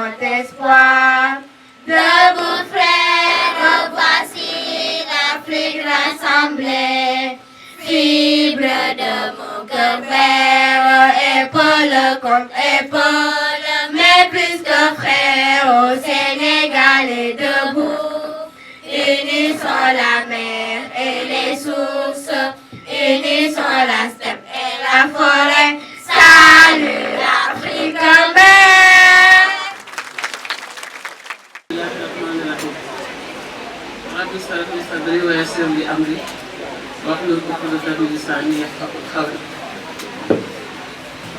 notre espoir. Debout frères, voici l'Afrique rassemblée. Fibre de mon cœur vers épaule contre épaule. Mais plus que frères, au Sénégal est debout. Unissons la mer et les sources. Unissons la steppe et la forêt. Salut l'Afrique mère.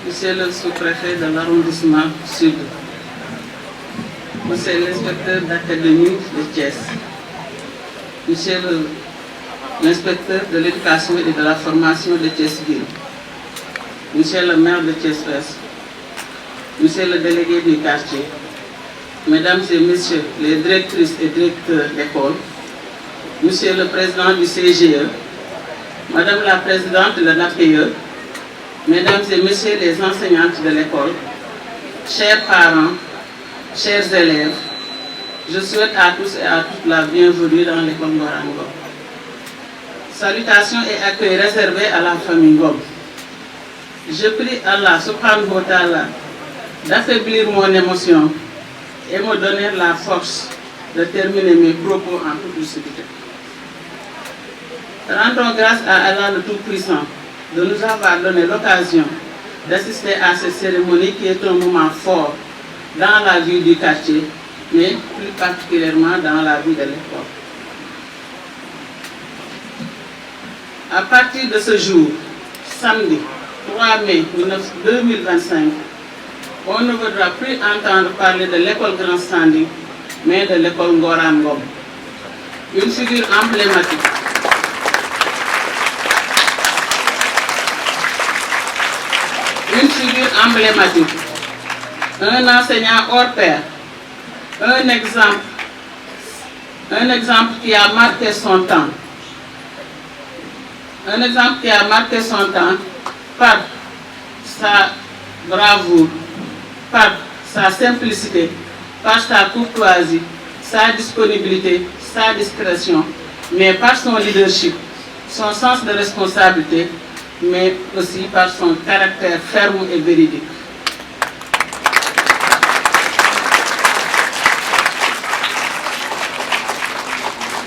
Monsieur le sous-préfet de l'arrondissement sud, Monsieur l'inspecteur d'académie de Thiès, Monsieur l'inspecteur de l'éducation et de la formation de Thiès-Ville, Monsieur le maire de Thiès-Ouest, Monsieur le délégué du quartier, Mesdames et Messieurs les directrices et directeurs d'école, Monsieur le président du CGE, Madame la présidente de l'APE, Mesdames et Messieurs les enseignantes de l'école, chers parents, chers élèves, je souhaite à tous et à toutes la bienvenue dans l'école Ngor Ngom. Salutations et accueil réservés à la famille Ngom. Je prie Allah subhanahu wa ta'ala d'affaiblir mon émotion et me donner la force de terminer mes propos en toute lucidité. Rendons grâce à Allah le Tout-Puissant de nous avoir donné l'occasion d'assister à cette cérémonie qui est un moment fort dans la vie du quartier, mais plus particulièrement dans la vie de l'école. À partir de ce jour, samedi 3 mai 2025, on ne voudra plus entendre parler de l'école Grand Standing, mais de l'école Ngor Ngom. Une figure emblématique. Une figure emblématique, un enseignant hors pair, un exemple qui a marqué son temps. Un exemple qui a marqué son temps par sa bravoure, par sa simplicité, par sa courtoisie, sa disponibilité, sa discrétion, mais par son leadership, son sens de responsabilité, mais aussi par son caractère ferme et véridique.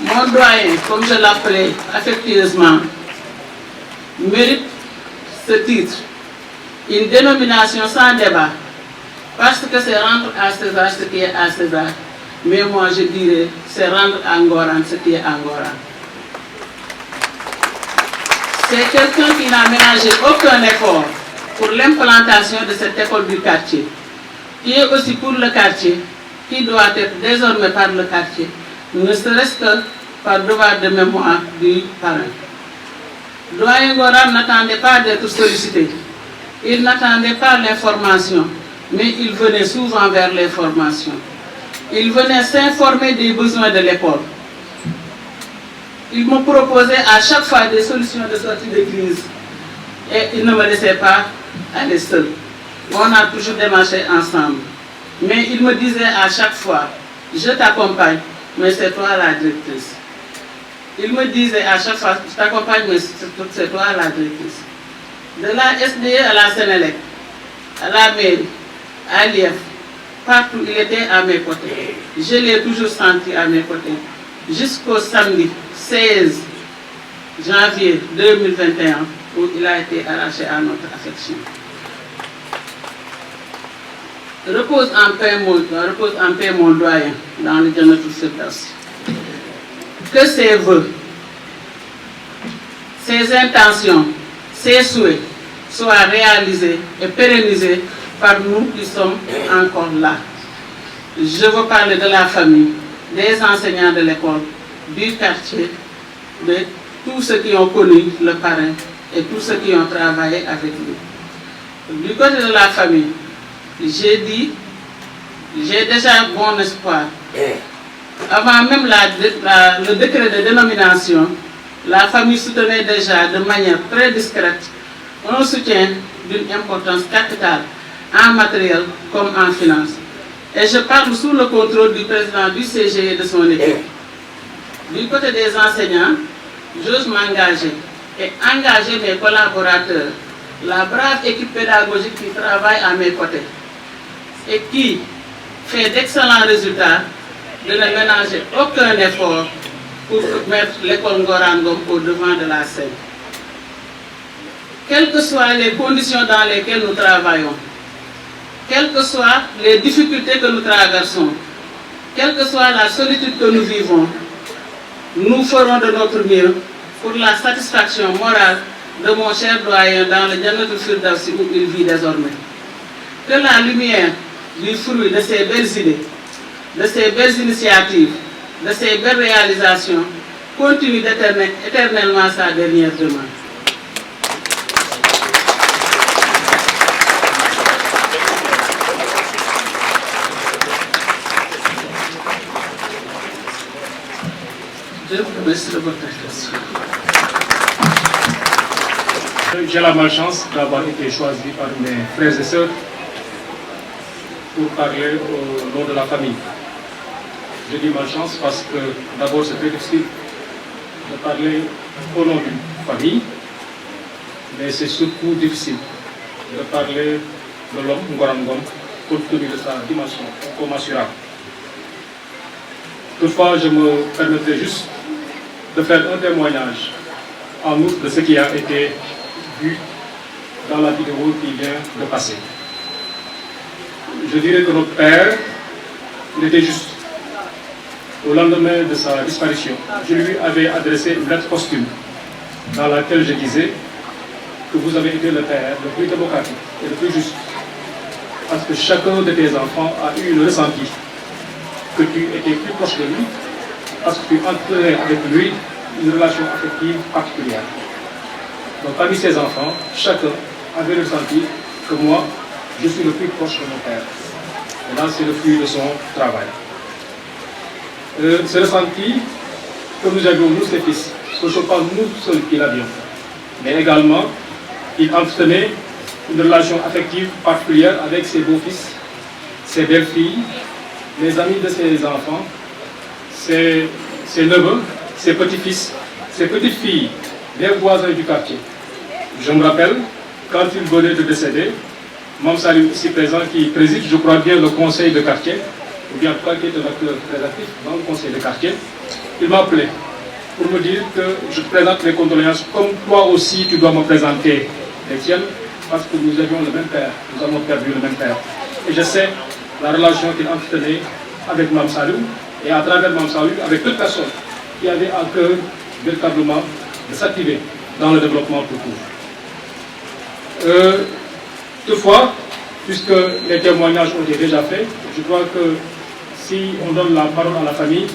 Mon doyen, comme je l'appelais affectueusement, mérite ce titre, une dénomination sans débat, parce que c'est rendre à César ce qui est à César, mais moi je dirais c'est rendre à Ngoran ce qui est à Ngoran. C'est quelqu'un qui n'a ménagé aucun effort pour l'implantation de cette école du quartier, qui est aussi pour le quartier, qui doit être désormais par le quartier, ne serait-ce que par devoir de mémoire du parrain. Doyen Ngoran n'attendait pas d'être sollicité, il n'attendait pas l'information, mais il venait souvent vers l'information. Il venait s'informer des besoins de l'école. Il me proposait à chaque fois des solutions de sortie de crise et il ne me laissait pas aller seul. On a toujours démarché ensemble. Mais il me disait à chaque fois, je t'accompagne, mais c'est toi la directrice. Il me disait à chaque fois, je t'accompagne, mais c'est toi la directrice. De la SDE à la Sénélec, à la mairie, à l'IF, partout il était à mes côtés. Je l'ai toujours senti à mes côtés. Jusqu'au samedi 16 janvier 2021, où il a été arraché à notre affection. Repose en paix mon doyen dans le Jannatul Firdaus. Que ses vœux, ses intentions, ses souhaits soient réalisés et pérennisés par nous qui sommes encore là. Je veux parler de la famille, des enseignants de l'école, du quartier, de tous ceux qui ont connu le parrain et tous ceux qui ont travaillé avec lui. Du côté de la famille, j'ai déjà bon espoir. Avant même le décret de dénomination, la famille soutenait déjà de manière très discrète un soutien d'une importance capitale en matériel comme en finance. Et je parle sous le contrôle du président du CG et de son équipe. Du côté des enseignants, j'ose m'engager et engager mes collaborateurs, la brave équipe pédagogique qui travaille à mes côtés et qui fait d'excellents résultats, de ne ménager aucun effort pour mettre l'école Ngorangom au devant de la scène. Quelles que soient les conditions dans lesquelles nous travaillons, quelles que soient les difficultés que nous traversons, quelle que soit la solitude que nous vivons, nous ferons de notre mieux pour la satisfaction morale de mon cher doyen dans le Jannatul Firdawsi où il vit désormais. Que la lumière du fruit de ces belles idées, de ces belles initiatives, de ces belles réalisations continue éternellement sa dernière demande. Je vous remercie de votre attention. J'ai la malchance d'avoir été choisi par mes frères et sœurs pour parler au nom de la famille. Je dis malchance parce que d'abord c'est très difficile de parler au nom d'une famille, mais c'est surtout difficile de parler de l'homme Ngorangom compte tenu de sa dimension incommensurable. Toutefois, je me permettrai juste de faire un témoignage en outre de ce qui a été vu dans la vidéo qui vient de passer. Je dirais que notre père, il était juste. Au lendemain de sa disparition, je lui avais adressé une lettre posthume dans laquelle je disais que vous avez été le père le plus démocratique et le plus juste. Parce que chacun de tes enfants a eu le ressenti que tu étais plus proche de lui, parce que tu entretenais avec lui une relation affective particulière. Donc parmi ses enfants, chacun avait ressenti que moi, je suis le plus proche de mon père. Et là, c'est le fruit de son travail. Ce ressenti que nous avions, nous, ses fils, ce ne sont pas nous seuls qui l'avions, mais également, il entretenait une relation affective particulière avec ses beaux-fils, ses belles-filles, les amis de ses enfants, ses neveux, ses petits-fils, ses petites-filles, les voisins du quartier. Je me rappelle, quand il venait de décéder, Mme Salim ici présent, qui préside, je crois bien, le conseil de quartier, ou bien en tout cas qui est un acteur très actif dans le conseil de quartier, il m'a appelé pour me dire que je te présente mes condoléances, comme toi aussi tu dois me présenter les tiennes, parce que nous avions le même père, nous avons perdu le même père. Et je sais la relation qu'il entretenait avec Mme Salou, et à travers Mme Salou, avec toute personne qui avait à cœur véritablement de s'activer dans le développement tout court. Toutefois, puisque les témoignages ont été déjà faits, je crois que si on donne la parole à la famille,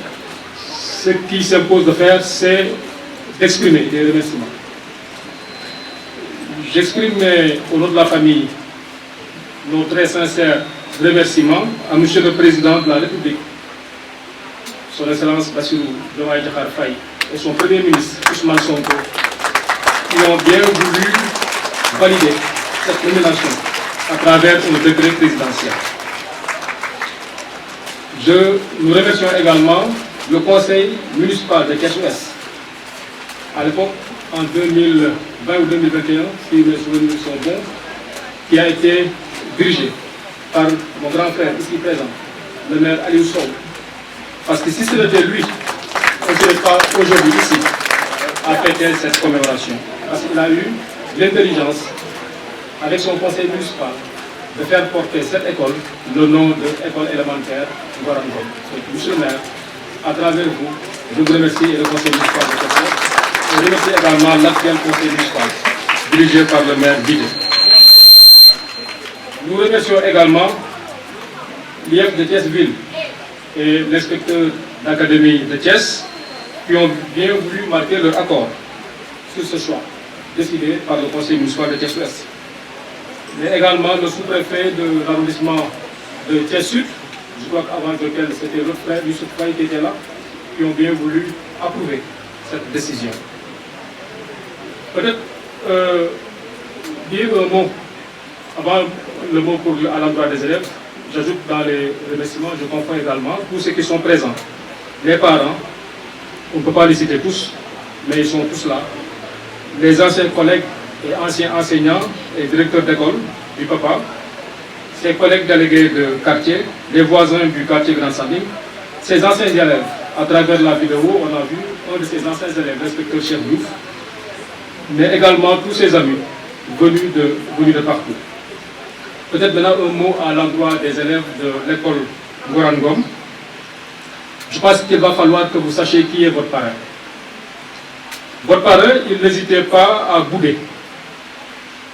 ce qui s'impose de faire, c'est d'exprimer des remerciements. J'exprime au nom de la famille nos très sincères remerciements à M. le Président de la République, Son Excellence Bassirou Diomaye Diakhar Faye et son Premier ministre Ousmane Sonko, qui ont bien voulu valider cette nomination à travers un décret présidentiel. Nous remercions également le conseil municipal de Thiès-Ouest. À l'époque, en 2020 ou 2021, si mes souvenirs sont bons, qui a été dirigé par mon grand frère ici présent, le maire Aliou Sow. Parce que si ce n'était lui, on ne serait pas aujourd'hui ici à fêter cette commémoration. Parce qu'il a eu l'intelligence, avec son conseil municipal, de faire porter cette école le nom de l'école élémentaire Ngorangom. Monsieur le maire, à travers vous, je vous remercie et le conseil municipal de Thiès. Je remercie également l'actuel conseil municipal, dirigé par le maire Bidé. Nous remercions également l'IEF de Thiès-Ville et l'inspecteur d'académie de Thiès, qui ont bien voulu marquer leur accord sur ce choix, décidé par le conseil municipal de Thiès-Ouest. Mais également le sous-préfet de l'arrondissement de Thiès-Sud, je crois qu'avant lequel c'était l'autre frère, Youssef Faye, qui était là, qui ont bien voulu approuver cette décision. Peut-être dire un mot, avant le mot à l'endroit des élèves, j'ajoute dans les remerciements, je comprends également tous ceux qui sont présents. Les parents, on ne peut pas les citer tous, mais ils sont tous là. Les anciens collègues et anciens enseignants et directeurs d'école du papa, ses collègues délégués de quartier, les voisins du quartier Grand Sanding, ses anciens élèves. À travers la vidéo, on a vu un de ses anciens élèves, l'inspecteur Cheikh Diouf, mais également tous ses amis venus de partout. Peut-être maintenant un mot à l'endroit des élèves de l'école Ngorangom. Je pense qu'il va falloir que vous sachiez qui est votre parrain. Votre parrain, il n'hésitait pas à bouder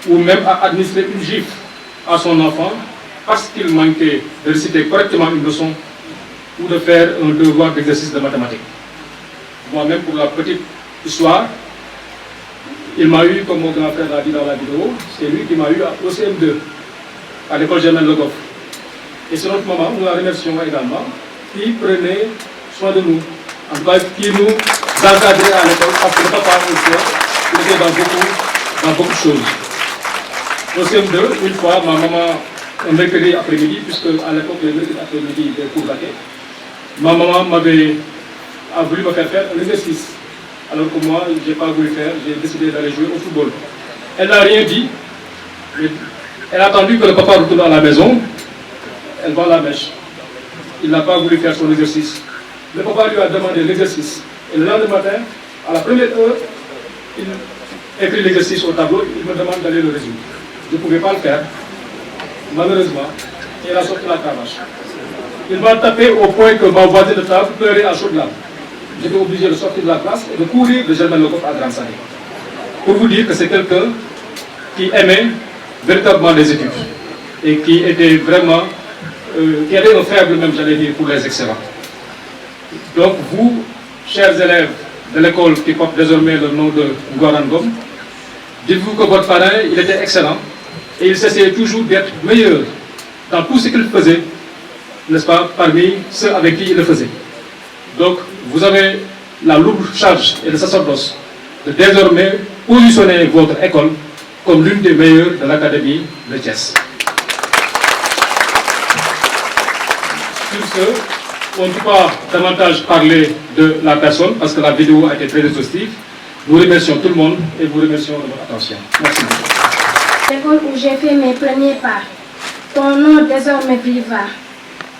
ou même à administrer une gifle à son enfant parce qu'il manquait de réciter correctement une leçon ou de faire un devoir d'exercice de mathématiques. Moi-même, pour la petite histoire, il m'a eu, comme mon grand frère l'a dit dans la vidéo, c'est lui qui m'a eu au CM2, à l'école Germaine Le Goff. Et c'est notre maman, nous la remercions également, qui prenait soin de nous. En tout cas, qui nous encadrait à l'école, parce que le papa aussi, il était dans beaucoup de choses. Au CM2, une fois, ma maman, un mercredi après-midi, puisque à l'époque, le mercredi après-midi, il était cours vaqués, ma maman a voulu me faire un exercice. Alors que moi, je n'ai pas voulu faire, j'ai décidé d'aller jouer au football. Elle n'a rien dit. Elle a attendu que le papa retourne à la maison. Elle vend la mèche. Il n'a pas voulu faire son exercice. Le papa lui a demandé l'exercice. Et le lendemain matin, à la première heure, il écrit l'exercice au tableau. Il me demande d'aller le résoudre. Je ne pouvais pas le faire. Malheureusement, il a sorti la cravache. Il m'a tapé au point que ma voisine de table pleurait à chaudes larmes. J'étais obligé de sortir de la classe et de courir de Germaine Le Goff à Grand Sanding. Pour vous dire que c'est quelqu'un qui aimait véritablement les études et qui était vraiment, qui avait un faible même, j'allais dire, pour les excellents. Donc vous, chers élèves de l'école qui porte désormais le nom de Ngorangom, dites-vous que votre parrain, il était excellent et il s'essayait toujours d'être meilleur dans tout ce qu'il faisait, n'est-ce pas, parmi ceux avec qui il le faisait. Donc, vous avez la lourde charge et le sacerdoce de désormais positionner votre école comme l'une des meilleures de l'Académie de Thiès. Sur ce, on ne peut pas davantage parler de la personne parce que la vidéo a été très exhaustive. Nous remercions tout le monde et vous remercions de votre attention. Merci beaucoup. L'école où j'ai fait mes premiers pas, ton nom désormais vivra,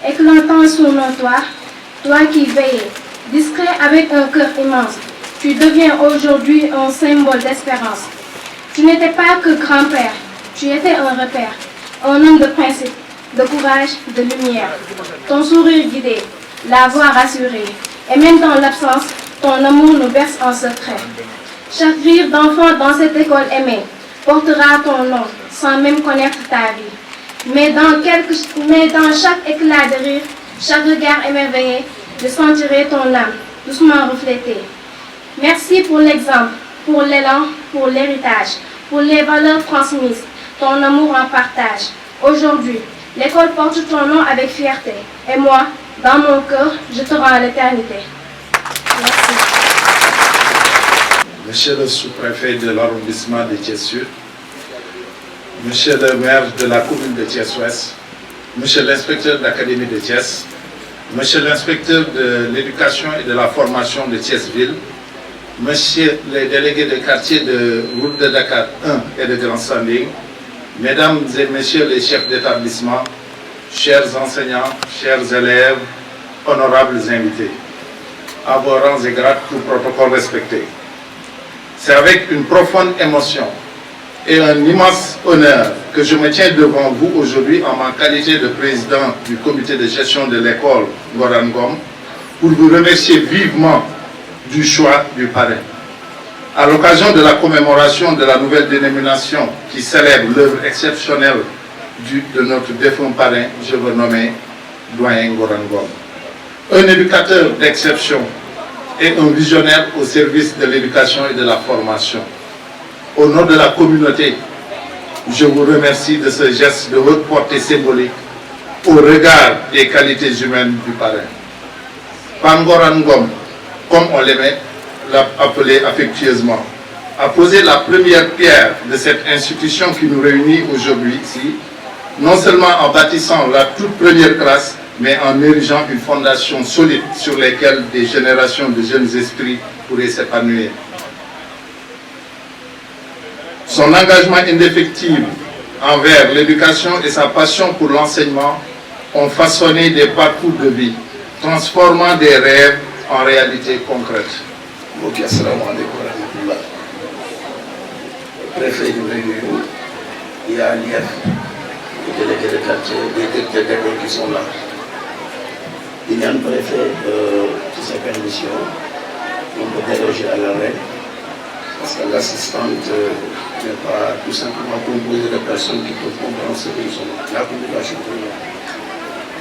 éclatant sous nos toits, toi qui veillais, discret avec un cœur immense, tu deviens aujourd'hui un symbole d'espérance. Tu n'étais pas que grand-père, tu étais un repère, un homme de principe, de courage, de lumière. Ton sourire guidé, la voix rassurée, et même dans l'absence, ton amour nous berce en secret. Chaque rire d'enfant dans cette école aimée portera ton nom, sans même connaître ta vie. Mais dans chaque éclat de rire, chaque regard émerveillé, je sentirai ton âme doucement reflétée. Merci pour l'exemple, pour l'élan, pour l'héritage, pour les valeurs transmises, ton amour en partage. Aujourd'hui, l'école porte ton nom avec fierté. Et moi, dans mon cœur, je te rends à l'éternité. Merci. Monsieur le sous-préfet de l'arrondissement de Thiès-Sud, Monsieur le maire de la commune de Thiès-Ouest, Monsieur l'inspecteur de l'Académie de Thiès, Monsieur l'inspecteur de l'éducation et de la formation de Thiès-Ville, Monsieur les délégués de quartier de Route de Dakar 1 et de Grand Sanding, Mesdames et Messieurs les chefs d'établissement, chers enseignants, chers élèves, honorables invités, à vos rangs et grades, tout protocole respecté. C'est avec une profonde émotion et un immense honneur que je me tiens devant vous aujourd'hui en ma qualité de président du comité de gestion de l'école Ngorangom pour vous remercier vivement du choix du parrain. À l'occasion de la commémoration de la nouvelle dénomination qui célèbre l'œuvre exceptionnelle de notre défunt parrain, je veux nommer Doyen Ngorangom. Un éducateur d'exception et un visionnaire au service de l'éducation et de la formation. Au nom de la communauté, je vous remercie de ce geste de haute portée symbolique au regard des qualités humaines du parrain. Ngorangom, comme on l'aimait l'appeler affectueusement, a posé la première pierre de cette institution qui nous réunit aujourd'hui ici non seulement en bâtissant la toute première classe, mais en érigeant une fondation solide sur laquelle des générations de jeunes esprits pourraient s'épanouir. Son engagement indéfectible envers l'éducation et sa passion pour l'enseignement ont façonné des parcours de vie, transformant des rêves en réalité concrète. Ok, assalamu alaikum wa rahmatullah. Préfet du Réunion, il y a l'IF, le délégué de quartier, les directeurs d'école qui sont là. Il y a un préfet qui sa permission, on peut déroger à la règle, parce que l'assistante n'est pas tout simplement composée de personnes qui peuvent comprendre ce qu'ils sont. La communication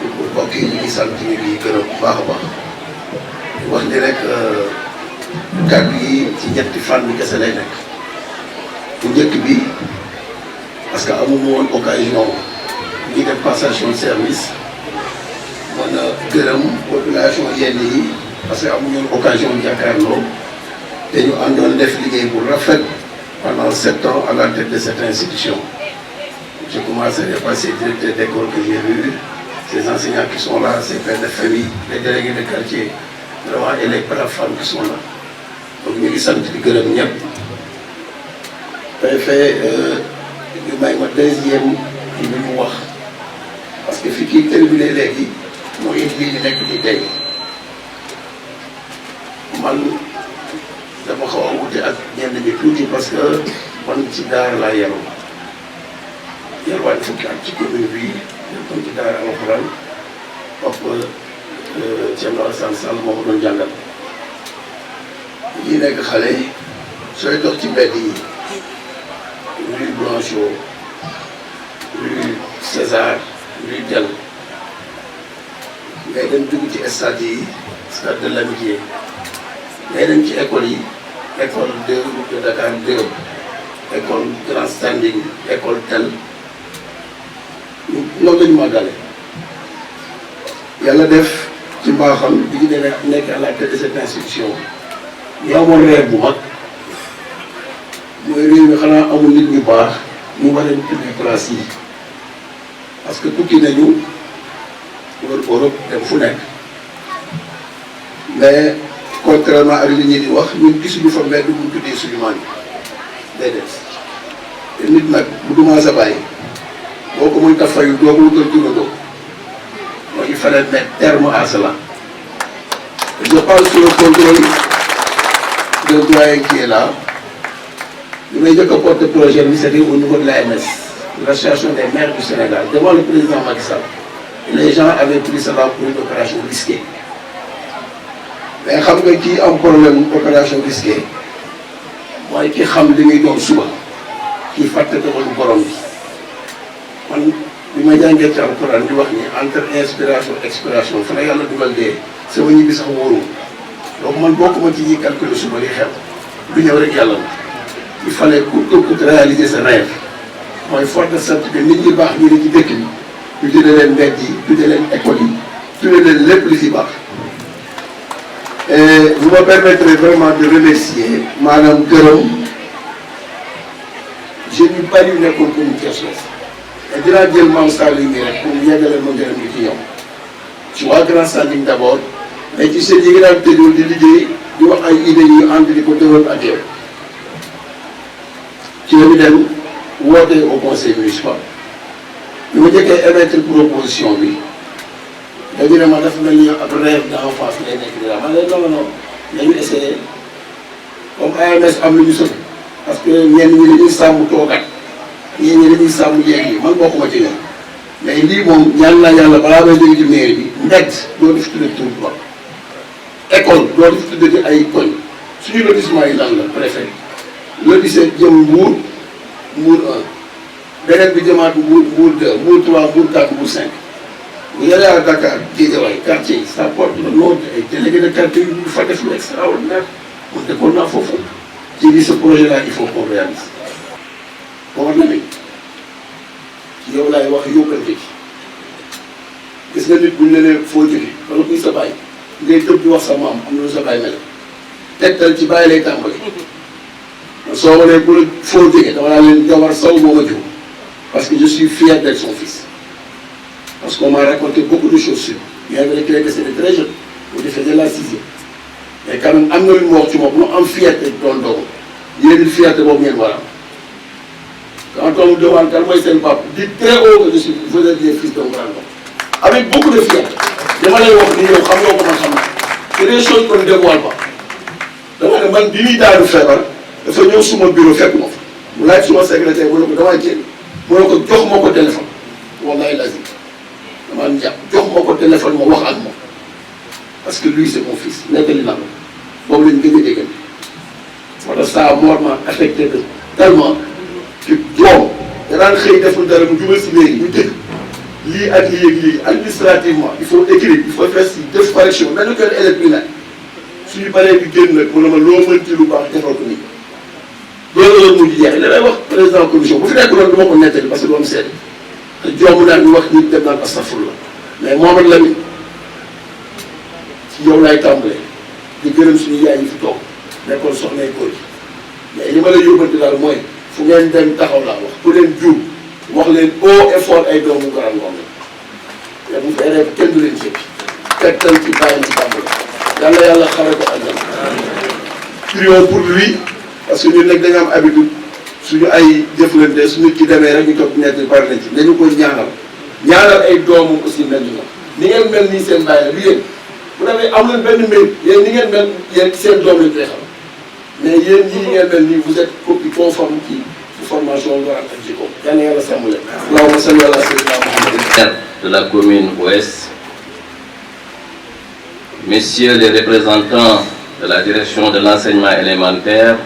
pour bokk yi ñu ngi sant ñu ngi gërëm bu baax a baax wax ni rek kàddu yi ci ñetti fànn kese lay nekk bu njëkk bi parce que amuñu woon occasion ñu def passation de service mën a gërëm population yenn yi parce que amuñu woon occasion jàkkaarloo te ñu àndoon def liggéey bu rafet pendant 7 ans à la tête de cette institution. Je commencerai par ces directeurs d'école que j'ai vus, ces enseignants qui sont là, ces pères de famille, les délégués de quartier, vraiment, et les femmes qui sont là. Donc ñu ngi sant di gërëm ñëpp. Préfet ñu may ma deuxième ci li mu wax parce que fi kii terminé léegi moo indi lii di nekk di tey man dama xaw a wute ak ñenn ñi tuuti parce que man ci daara laa yaroo yarwaat fukki at ci commune bi nekkoon ci daara alxuraan Papa Thierno Alassane Sall moo ma doon jàngal ñi nekk xale sooy dox ci mbedd yi rue Blanchot rue César rue Del ngay dem dugg ci stade yi stade de l'Amitié ngay dem ci école yi école de Dakar 2 école Grand Standing école tel loolu la ñu màggale yàlla def ci mbaaxam bi ñu demee nekk à la tête de cette institution ñu amoon rêve bu mag mooy réew mi xanaa amul nit ñu baax ñu war a tuddee place yi parce que tukki nañu wër Europe dem fu nekk mais contrairement ak li ñuy di wax ñun gisuñu fa mbedd bu ñu tuddee suñu maam yi déedéet te nit nag bu dumaa sa bàyyi boo ko mën ta fayu doo ko wutal turandoo mooy il fallait mettre terme à cela. Je parle sous le contrôle de doyen qui est là. Li may njëkk a porter projet bi c'était au niveau de l'AMS, l'association des maires du Sénégal, devant le président Macky Sall. Les gens avaient pris cela pour une opération risquée. Mais xam nga kii am problème opération risquée mooy ki xam li muy doon suba kii fàtte dogalu borom bi. Man bi ma jàngee ci alxuraan di wax ni entre inspiration expiration fa la yàlla dugal dee sama ñibbi sax wóorul donc man bokkuma ci ñi calculer suba li xew lu ñëw rek yàlla la. Il fallait coûte que coûte réaliser ce rêve mooy forte de sant que nit ñi baax ñi ne ci dëkk bi ñu tuddee leen mbedd yi tuddee leen école yi tuddee leen lépp li fi baax. Et vous me permettrez vraiment de remercier maanaam gërëm je ñu bari nekkoon communication et dinaa jël Mame Saliou mi rek pour yeggale ma gërëm gi ci ñoom ci waa Grand Standing d'abord mais ci seen yi nga daan tëjoon di liggéey di wax ay idées yu ànd di ko tëral ak yow ci la ñu dem woote au conseil municipal bi ma njëkkee émettre proposition bi dañu ne ma dafa mel ni ab rêve d'enfance lay nekk dira man leen non nañu essayé comme AMS am lu ñu sëb parce que ñenn ñi dañuy sàmm toogat ñenn ñi dañuy sàmm yeeg yi man bokkuma ci ñoom mais lii moom ñaan naa yàlla balaa may jóge ci mairie bi mbedd doo def tudde tur ba école doo def tudde di ay koñ suñu lotissement yi lan la préfet lotissé jëm Mbour Mbour 1 beneen bi jëmaat Mbour 2 Mbour 3 Mbour 4 Mbour 5 bu yore à Dakar Guédiawaye quartier yi ça porte le nom ay délégué de quartier yu fa def lu extraordinaire mun defoon naa foofu ci di ce projet là il faut qu'on réalise bon na ni ci yow laay wax yóbbante gis nga nit bu ñu nee foo jóge wala kuy sa baay ngay tëb di wax sa maam am na lu sa baay mel tegtal ci bàyyi lay tàmbali soo wanee bu la foo jóge dama naa leen Jawar Sow moo ma jiw parce que je suis fier d'être son fils. Parce qu'on m'a raconté beaucoup de choses sur lui. Bien vrai qu'il est décédé très jeune, où il faisait la 6e. Mais quand même, am na lu mu wax ci moom lu am fierté doon doom yéen fierté boobu ngeen war a am. Quand on me demande quel mooy seen papa, dites très haut que je suis, vous êtes des fils d'un grand homme. Avec beaucoup de fierté. dama lay wax ni yow xam nga ko man xam naa. C'est des choses qu'on ne dévoile pas. dama ne man bi muy daanu feebar dafa ñëw suma bureau fekk ma fa mu laaj suma secrétaire mu ne ko damaa génn mu ne ko jox ma ko téléphone wallahi lazim damaa jàpp jox ma ko téléphone ma wax ak moom parce que lui c'est mon fils nettali na ko boobu lañ gën a déggante moo tax ça mort m'a affecté de tellement que doom danaan xëy deful dara mu jubal si léegi ñu dëkk lii ak lii ak lii administrativement il faut écrire il faut faire si def correction benn kër élève suñu paree di génn nag mu ne ma loo mën ci lu baax defal ko nii loolu la mujj jeex li lay wax président commission bu fi nekk loolu du ma ko nettali parce que du am seede te jomb naa ñu wax nit dem naan astafurlah mais Mohamed Lamine ci yow laay tàmbalee di gërëm suñu yaay yi fi toog nekkoon soxnay góor yi mais li ma lay yóbbante daal mooy fu ngeen dem taxaw laa wax ku leen juum wax leen haut et fort ay doomu Grand Ngom la te bu fi élève kenn du leen jéppi tegtal ci bàyyi ci tàmbale yàlla yàlla xare ko àjjana. prions pour lui parce que ñun nag dañu am habitude suñu ay jëflante su nit ki demee rek ñu toog nekk bari na ci dañu ko ñaanal ay doomam aussi mel ni ni ngeen mel nii seen bàyyi la bi yéen bu demee am leen benn mbir yéen ni ngeen mel yéen seen doom lañ koy xam mais yéen ñii ngeen mel nii vous êtes copie conforme ci formation nga ak jikko yàlla yàlla sàmm leen. Allahumma salli ala sayyidina Muhammad. De la commune ouest, messieurs les représentants de la direction de l'enseignement élémentaire,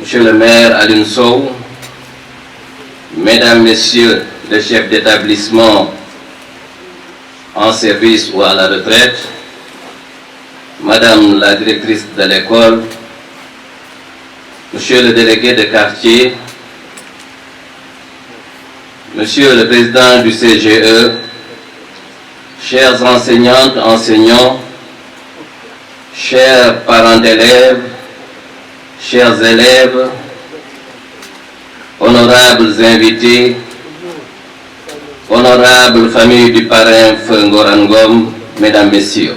monsieur le maire Alioune Sow, mesdames, messieurs les chefs d'établissement en service ou à la retraite, madame la directrice de l'école, monsieur le délégué de quartier, monsieur le président du CGE, chères enseignantes, enseignants, chers parents d'élèves, chers élèves, honorables invités, honorables familles du parrain Feu Ngoran Ngom, mesdames, messieurs.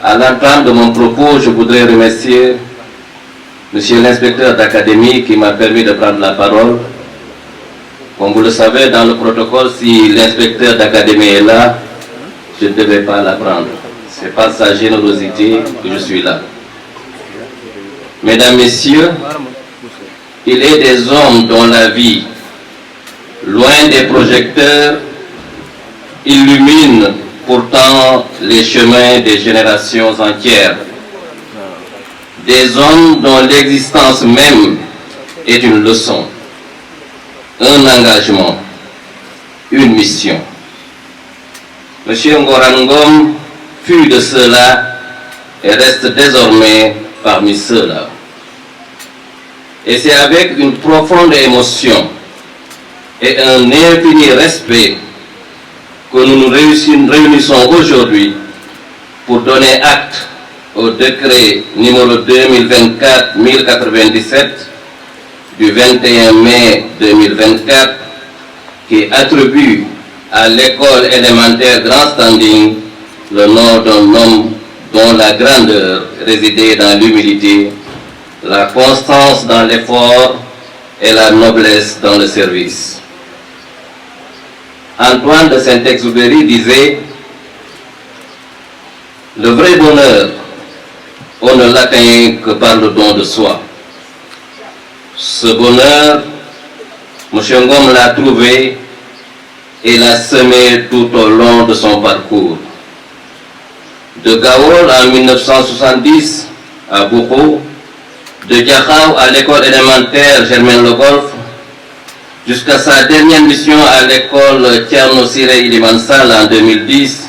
À l'entame de mon propos, je voudrais remercier monsieur l'inspecteur d'académie qui m'a permis de prendre la parole. Comme vous le savez, dans le protocole, si l'inspecteur d'académie est là, je ne devais pas la prendre. C'est par sa générosité que je suis là. Mesdames, Messieurs, il est des hommes dont la vie, loin des projecteurs, illumine pourtant les chemins des générations entières. Des hommes dont l'existence même est une leçon, un engagement, une mission. Monsieur Ngoran Ngom fut de ceux-là et reste désormais parmi ceux-là. Et c'est avec une profonde émotion et un infini respect que nous nous réunissons aujourd'hui pour donner acte au décret numéro 2024-1097 du 21 mai 2024 qui attribue à l'école élémentaire Grand Standing le nom d'un homme dont la grandeur résidait dans l'humilité, la constance dans l'effort et la noblesse dans le service. Antoine de Saint-Exupéry disait « Le vrai bonheur, on ne l'atteint que par le don de soi. » Ce bonheur, M. Ngom l'a trouvé et l'a semé tout au long de son parcours. De Gawol en 1970 à Boko, de Diakhao à l'école élémentaire Germaine Le Golf, jusqu'à sa dernière mission à l'école Thierno Siré Iliman Sall en 2010,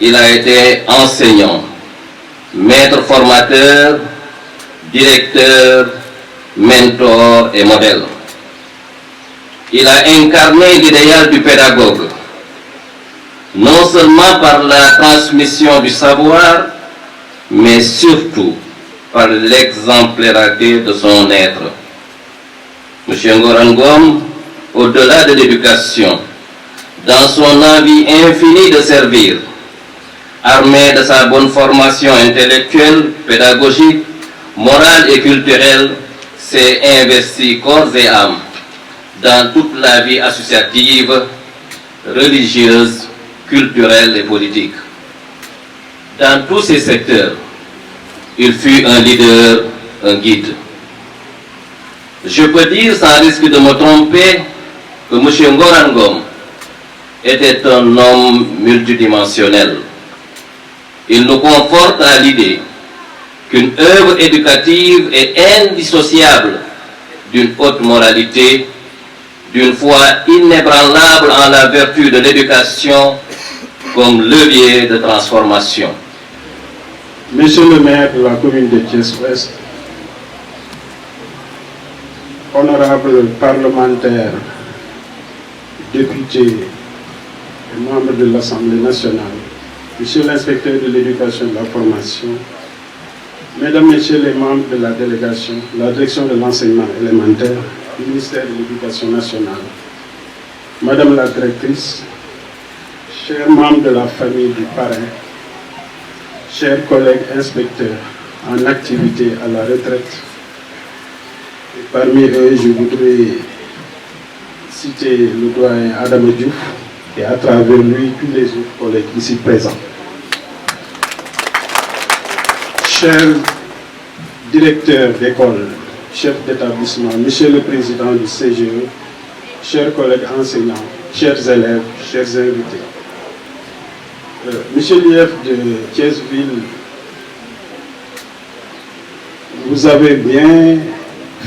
il a été enseignant, maître formateur, directeur, mentor et modèle. Il a incarné l'idéal du pédagogue, non seulement par la transmission du savoir, mais surtout par l'exemplarité de son être. M. Ngoran Ngom, au-delà de l'éducation, dans son envie infinie de servir, armé de sa bonne formation intellectuelle, pédagogique, morale et culturelle, s'est investi corps et âme dans toute la vie associative, religieuse, culturelle et politique. Dans tous ces secteurs, il fut un leader, un guide. Je peux dire sans risque de me tromper que M. Ngoran Ngom était un homme multidimensionnel. Il nous conforte à l'idée qu'une œuvre éducative est indissociable d'une haute moralité, d'une foi inébranlable en la vertu de l'éducation comme levier de transformation. Monsieur le maire de la commune de Thiès-Ouest, honorables parlementaires, députés et membres de l'Assemblée nationale, Monsieur l'inspecteur de l'éducation et de la formation, Mesdames, Messieurs les membres de la délégation, la direction de l'enseignement élémentaire, du ministère de l'Éducation nationale, Madame la directrice, chers membres de la famille du parrain, chers collègues inspecteurs en activité à la retraite, et parmi eux, je voudrais citer le doyen Adam Diouf et à travers lui tous les autres collègues ici présents. Chers directeurs d'école, chefs d'établissement, Monsieur le Président du CGE, chers collègues enseignants, chers élèves, chers invités. Monsieur l'IF de Thiès-Ville, vous avez bien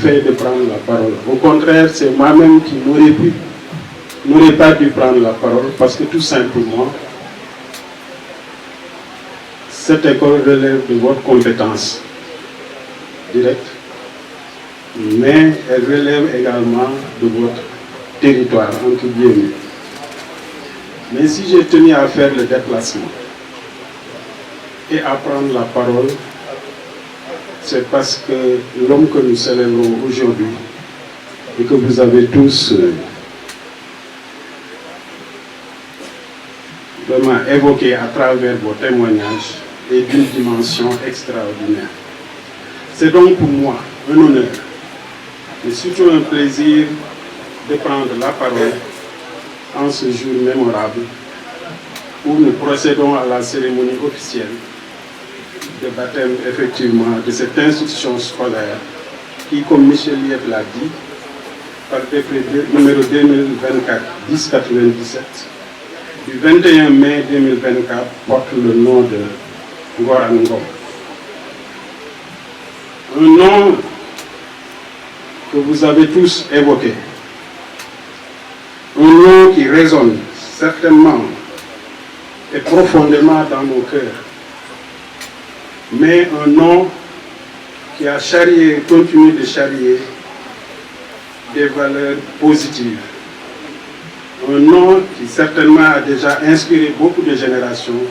fait de prendre la parole. Au contraire, c'est moi-même qui n'aurais pas dû prendre la parole parce que tout simplement, cette école relève de votre compétence directe, mais elle relève également de votre territoire, entre guillemets. Mais si j'ai tenu à faire le déplacement et à prendre la parole, c'est parce que l'homme que nous célébrons aujourd'hui et que vous avez tous vraiment évoqué à travers vos témoignages est d'une dimension extraordinaire. C'est donc pour moi un honneur, mais surtout un plaisir de prendre la parole en ce jour mémorable où nous procédons à la cérémonie officielle de baptême effectivement de cette institution scolaire qui, comme Michel Lieb l'a dit, par décret numéro 2024-1097 du 21 mai 2024 porte le nom de Ngoran Ngom. Un nom que vous avez tous évoqué. Un nom qui résonne certainement et profondément dans nos cœurs. Mais un nom qui a charrié, continué de charrier des valeurs positives. Un nom qui certainement a déjà inspiré beaucoup de générations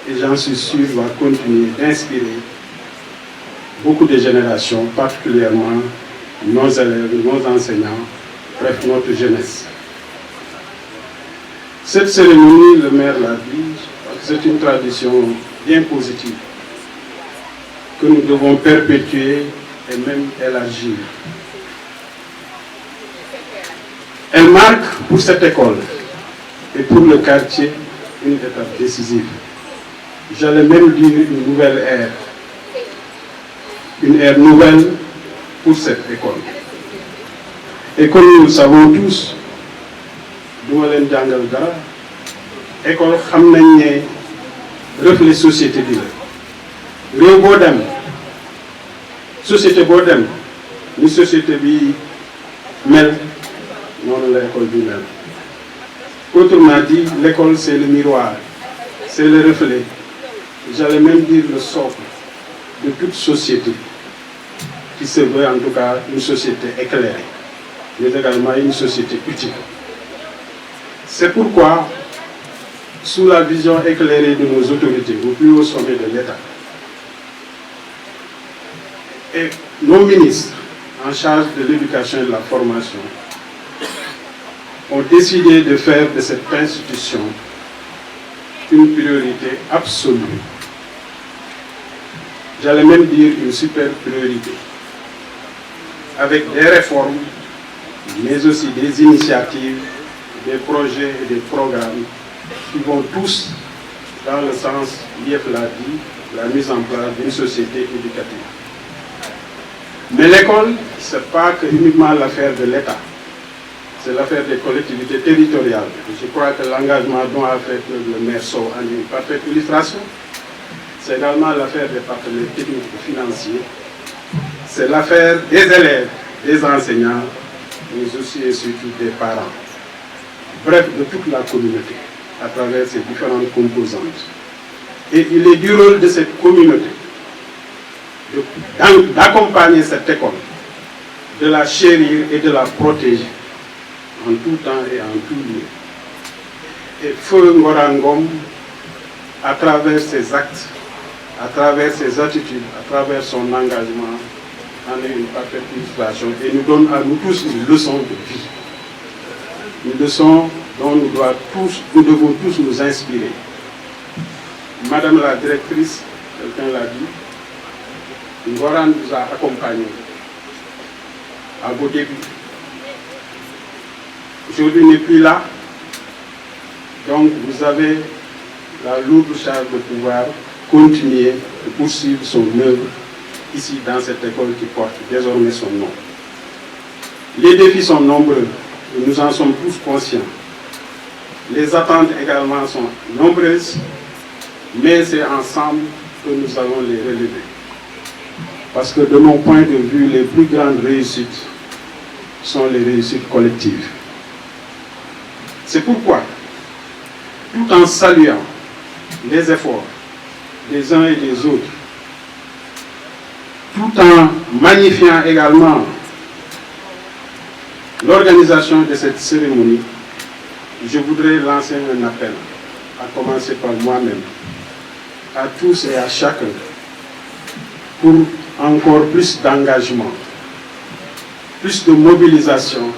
et j'en suis sûr va continuer d'inspirer beaucoup de générations, particulièrement nos élèves, nos enseignants, bref, notre jeunesse. Cette cérémonie, le maire l'a dit, c'est une tradition bien positive que nous devons perpétuer et même élargir. Elle marque pour cette école et pour le quartier une étape décisive. J'allais même dire une nouvelle ère. Une ère nouvelle pour cette école. Et comme nous le savons tous, duma leen jàngal dara, école xam nañ ne reflet société bi la. Réew boo dem, société boo dem, ni société bi mel, noonu la école bi mel. Autrement dit, l'école c'est le miroir, c'est le reflet, j'allais même dire le socle de toute société qui se veut en tout cas une société éclairée, mais également une société utile. C'est pourquoi, sous la vision éclairée de nos autorités au plus haut sommet de l'État, et nos ministres en charge de l'éducation et de la formation ont décidé de faire de cette institution une priorité absolue. J'allais même dire une super priorité, avec des réformes, mais aussi des initiatives, des projets et des programmes qui vont tous dans le sens, l'IEF l'a dit, la mise en place d'une société éducative. Mais l'école, ce n'est pas que uniquement l'affaire de l'État, c'est l'affaire des collectivités territoriales. Je crois que l'engagement dont a fait le maire Sow en une parfaite illustration. C'est également l'affaire des partenaires techniques et financiers. C'est l'affaire des élèves, des enseignants, mais aussi et surtout des parents. Bref, de toute la communauté, à travers ces différentes composantes. Et il est du rôle de cette communauté d'accompagner cette école, de la chérir et de la protéger en tout temps et en tout lieu. Et Feu Ngorangom, à travers ses actes, à travers ses attitudes, à travers son engagement, en est une parfaite illustration et nous donne à nous tous une leçon de vie. Une leçon dont nous devons tous nous inspirer. Madame la directrice, quelqu'un l'a dit, Ngoran nous a accompagnés à vos débuts. Aujourd'hui n'est plus là, donc vous avez la lourde charge de pouvoir continuer de poursuivre son œuvre ici dans cette école qui porte désormais son nom. Les défis sont nombreux, et nous en sommes tous conscients. Les attentes également sont nombreuses, mais c'est ensemble que nous allons les relever. Parce que de mon point de vue, les plus grandes réussites sont les réussites collectives. C'est pourquoi, tout en saluant les efforts des uns et des autres, tout en magnifiant également l'organisation de cette cérémonie, je voudrais lancer un appel, à commencer par moi-même, à tous et à chacun, pour encore plus d'engagement, plus de mobilisation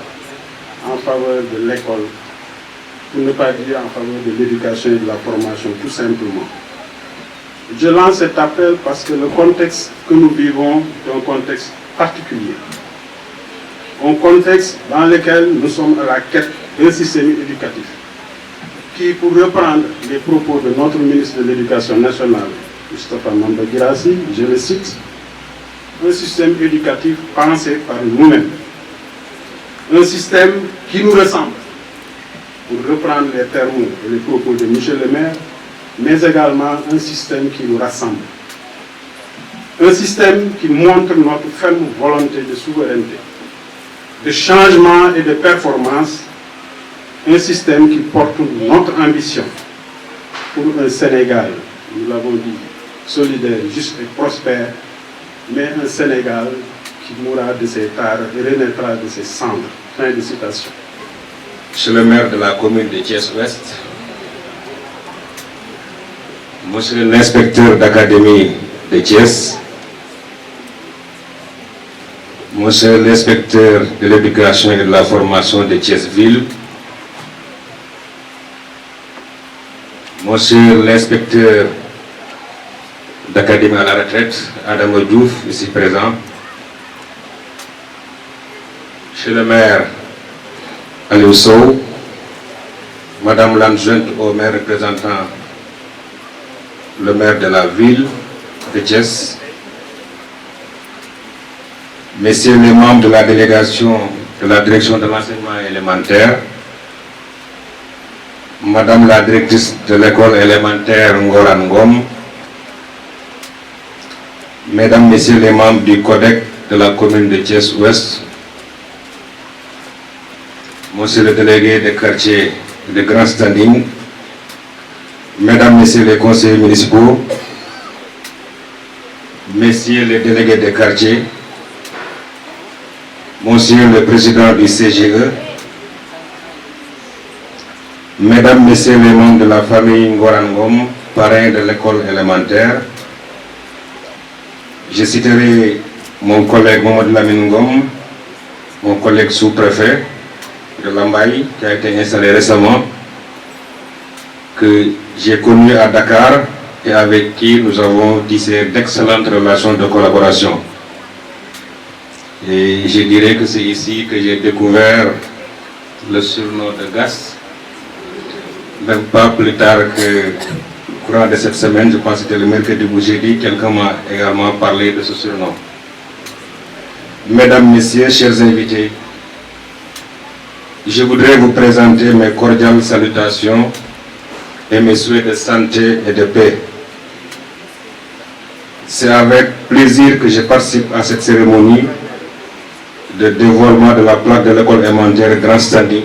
en faveur de l'école, pour ne pas dire en faveur de l'éducation et de la formation, tout simplement. Je lance cet appel parce que le contexte que nous vivons est un contexte particulier. Un contexte dans lequel nous sommes à la quête d'un système éducatif qui, pour reprendre les propos de notre ministre de l'Éducation nationale, Christophe Mamba Guirassy, je le cite, un système éducatif pensé par nous-mêmes, un système qui nous ressemble, pour reprendre les termes et les propos de M. le maire, mais également un système qui nous rassemble. Un système qui montre notre ferme volonté de souveraineté, de changement et de performance. Un système qui porte notre ambition pour un Sénégal, nous l'avons dit, solidaire, juste et prospère, mais un Sénégal qui mourra de ses tares et renaîtra de ses cendres. Fin de citation. Monsieur le maire de la commune de Thiès-Ouest, Monsieur l'inspecteur d'académie de Thiès, Monsieur l'inspecteur de l'éducation et de la formation de Thiès-Ville, Monsieur l'inspecteur d'académie à la retraite, Adam Diouf, ici présent, Monsieur le maire Aliou Sow, Madame l'adjointe au maire représentant le maire de la ville de Thiès, Messieurs les membres de la délégation de la direction de l'enseignement élémentaire, Madame la directrice de l'école élémentaire Ngorangom, Mesdames, Messieurs les membres du CODEC de la commune de Thiès-Ouest, Monsieur le délégué des quartiers de grand standing, Mesdames, Messieurs les conseillers municipaux, Messieurs les délégués des quartiers, Monsieur le président du CGE, Mesdames, Messieurs les membres de la famille Ngorangom, parrains de l'école élémentaire, je citerai mon collègue Mamadou Lamine Ngom, mon collègue sous-préfet de Lambaye, qui a été installé récemment, que j'ai connu à Dakar et avec qui nous avons tissé d'excellentes relations de collaboration. Et je dirais que c'est ici que j'ai découvert le surnom de Gas. Même pas plus tard que au courant de cette semaine, je pense que c'était le mercredi ou jeudi, quelqu'un m'a également parlé de ce surnom. Mesdames, Messieurs, chers invités, je voudrais vous présenter mes cordiales salutations et mes souhaits de santé et de paix. C'est avec plaisir que je participe à cette cérémonie de dévoilement de la plaque de l'école élémentaire Grand Standing,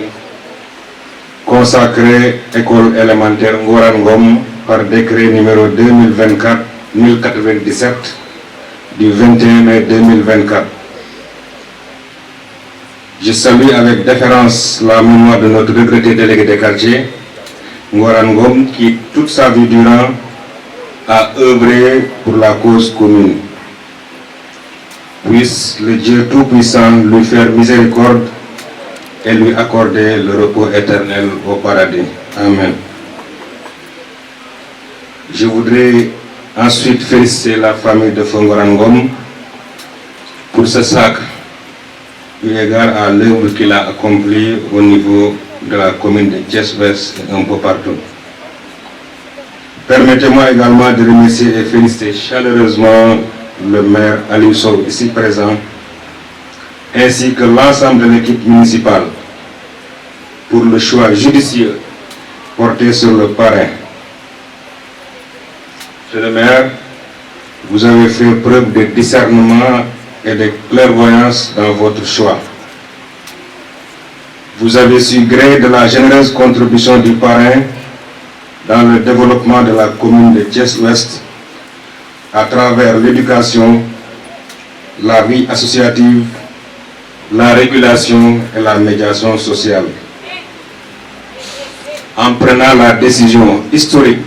consacrée école élémentaire Ngoran Ngom par décret numéro 2024-1097 du 21 mai 2024. Je salue avec déférence la mémoire de notre regretté délégué de quartier, Ngoran Ngom, qui toute sa vie durant a œuvré pour la cause commune. Puisse le Dieu Tout-Puissant lui faire miséricorde et lui accorder le repos éternel au paradis. Amen. Je voudrais ensuite féliciter la famille de Ngoran Ngom pour ce sacre, eu égard à l'œuvre qu'il a accomplie au niveau de la commune de Thiès-Ouest et un peu partout. Permettez-moi également de remercier et féliciter chaleureusement le maire Aliou Sow, ici présent, ainsi que l'ensemble de l'équipe municipale pour le choix judicieux porté sur le parrain. Monsieur le maire, vous avez fait preuve de discernement et de clairvoyance dans votre choix. Vous avez su gré de la généreuse contribution du parrain dans le développement de la commune de Thiès-Ouest à travers l'éducation, la vie associative, la régulation et la médiation sociale. En prenant la décision historique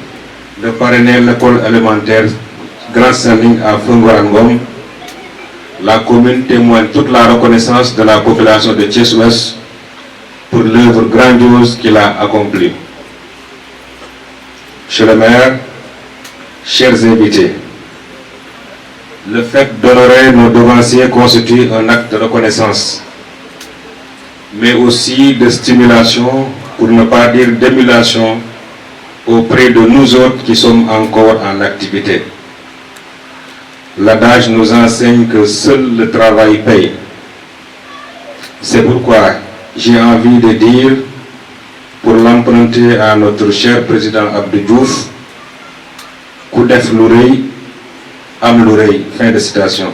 de parrainer l'école élémentaire Grand Standing à Ngoran Ngom, la commune témoigne toute la reconnaissance de la population de Thiès-Ouest pour l'œuvre grandiose qu'il a accomplie. Monsieur le maire, chers invités, le fait d'honorer nos devanciers constitue un acte de reconnaissance, mais aussi de stimulation, pour ne pas dire d'émulation, auprès de nous autres qui sommes encore en activité. L'adage nous enseigne que seul le travail paye. C'est pourquoi j'ai envie de dire, pour l'emprunter à notre cher président Abdou Diouf, Koudef Lourey, Am Lourey, fin de citation.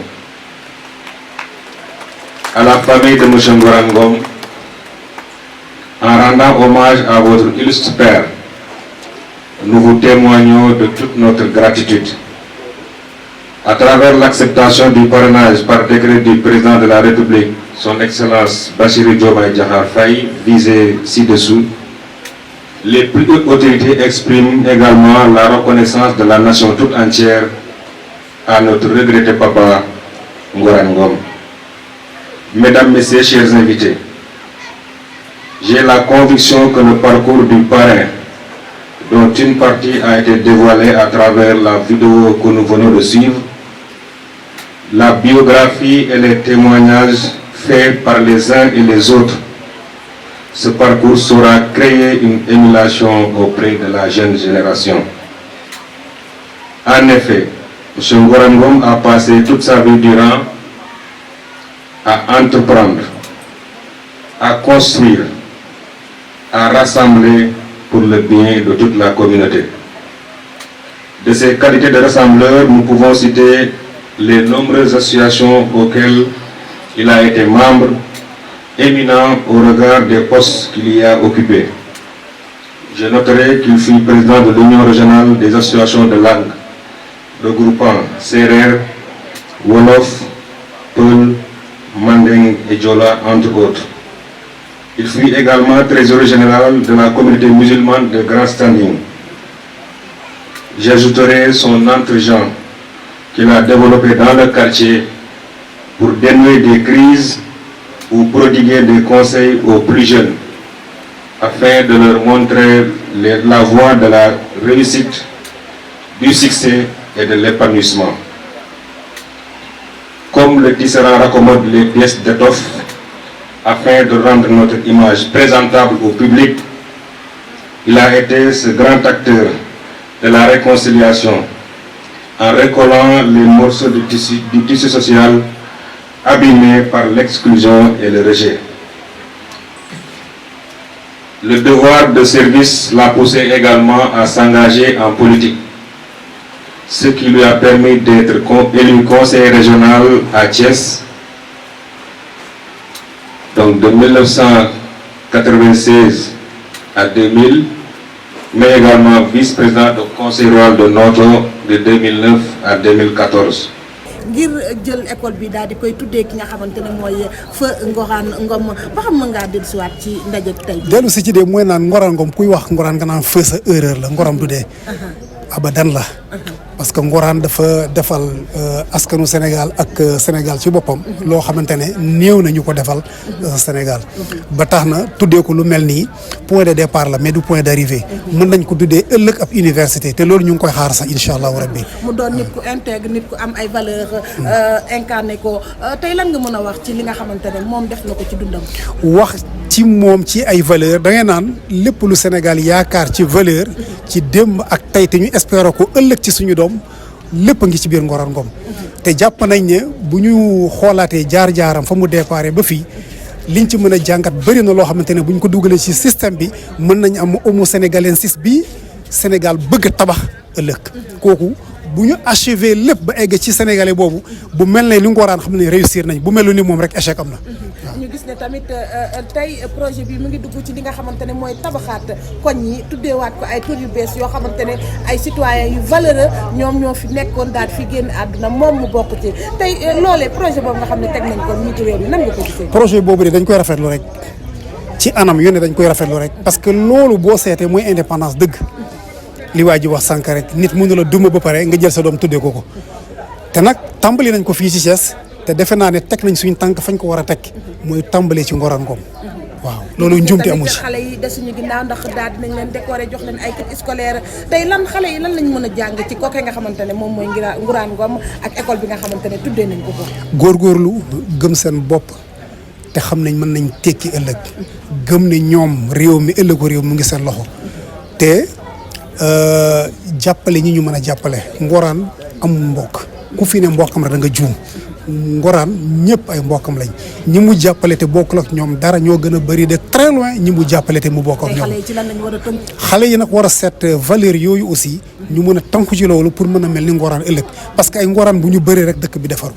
À la famille de M. Ngoran Ngom, en rendant hommage à votre illustre père, nous vous témoignons de toute notre gratitude. À travers l'acceptation du parrainage par décret du président de la République, son Excellence Bassirou Diomaye Diakhar Faye, visé ci-dessous, les plus hautes autorités expriment également la reconnaissance de la nation toute entière à notre regretté papa Ngoran Ngom. Mesdames, Messieurs, chers invités, j'ai la conviction que le parcours du parrain, dont une partie a été dévoilée à travers la vidéo que nous venons de suivre, la biographie et les témoignages faits par les uns et les autres, ce parcours saura créer une émulation auprès de la jeune génération. En effet, M. Ngoran Ngom a passé toute sa vie durant à entreprendre, à construire, à rassembler pour le bien de toute la communauté. De ses qualités de rassembleur, nous pouvons citer les nombreuses associations auxquelles il a été membre, éminent au regard des postes qu'il y a occupés. Je noterai qu'il fut président de l'Union régionale des associations de langue, regroupant Serer, Wolof, Peul, Mandeng et Djola, entre autres. Il fut également trésorier général de la communauté musulmane de Grand Standing. J'ajouterai son entre-gens qu'il a développé dans le quartier pour dénouer des crises ou prodiguer des conseils aux plus jeunes afin de leur montrer la voie de la réussite, du succès et de l'épanouissement. Comme le tisserand raccommode les pièces d'étoffe afin de rendre notre image présentable au public, il a été ce grand acteur de la réconciliation en recollant les morceaux du tissu social abîmés par l'exclusion et le rejet. Le devoir de service l'a poussé également à s'engager en politique, ce qui lui a permis d'être élu conseiller régional à Thiès, donc de 1996 à 2000, mais également vice-président du conseil rural de Noto de 2009 à 2014. ngir jël école bi daal di koy tuddee ki nga xamante ne mooy Feu Ngorane Ngom ba xam mën ngaa dellusiwaat ci ndaje tey. dellu si ci dee mooy naan Ngorane Ngom kuy wax Ngorane nga naan Feu sa erreur la Ngoram du dee. abadan la. parce que Ngorane dafa defal askanu Sénégal ak Sénégal ci boppam. loo xamante ne néew na ñu ko defal Sénégal. ba tax na tuddee ko lu mel nii point de départ la mais du point d'arrivée. mën nañ ko tuddee ëllëg ab université te loolu ñu ngi koy xaar sax incha allahu rabbi. mu doon nit ku intègre nit ku am ay valeurs incarné ko tey lan nga mën a wax ci li nga xamante ne moom def na ko ci dundam. wax ci moom ci ay valeurs da ngay naan lépp lu Sénégal yaakaar ci valeur ci démb ak tey te ñu espérer ko ëllëg ci suñu doom lépp a ngi ci biir Ngorane Ngom te jàpp nañ ne bu ñu xoolaatee jaar-jaaram fa mu déparé ba fii liñ ci mën a jàngat bëri na loo xamante ne bu ñu ko dugalee ci système bi mën nañ am homo sénégalensis bi Sénégal bëgg a tabax ëllëg kooku bu ñu achevé lépp ba egg ci sénégalais boobu bu mel ne li Ngorane xam ne réussir nañ bu melu ni moom rek échec am na. ñu gis ne tamit tey projet bi mu ngi dugg ci li nga xamante ne mooy tabaxaat koñ yi tuddeewaat ko ay kër yu bees yoo xamante ne ay citoyens yu valeureux ñoom ñoo fi nekkoon daal fi génn àdduna moom mu bokk ci tey loolee projet boobu nga xam ne teg nañ ko njiitu réew mi nan nga ko gisee. projet boobu de dañ koy rafetlu rek ci anam yu ne dañ koy rafetlu rek parce que loolu boo seetee mooy indépendance dëgg li waa ji wax sànq rek nit mënu la duma ba pare nga jël sa doom tuddee ko te nag tàmbali nañ ko fii ci Thiès te defe naa ne teg nañ suñu tànk fañ ko war a teg mooy tàmbalee ci Ngorane Ngom waaw loolu njuumte amu ci. xale yi desuñu ginnaaw ndax daal dinañ leen décorer jox leen ay kit scolaire tey lan xale yi lan lañ mën a jàng ci kooke nga xamante ne moom mooy Ngorane Ngom ak école bi nga xamante ne tuddee nañ ko ko. góorgóorlu gëm seen bopp te xam nañ mën nañ tekki ëllëg gëm ne ñoom réew mi ëllëgu réew mu ngi seen loxo te jàppale ñi ñu mën a jàppale. Ngorane amul mbokk ku fi ne mbokkam rek da nga juum. Ngorane ñëpp ay mbokkam lañ ñi mu jàppale te bokkul ak ñoom dara ñoo gën a bëri de très loin ñi mu jàppale te mu bokk ak ñoom. xale yi ci lan lañ war a tënk. xale yi nag war a seet valeur yooyu aussi ñu mën a tënku ci loolu pour mën a mel ni Ngorane ëllëg parce que ay Ngorane bu ñu bëree rek dëkk bi defaru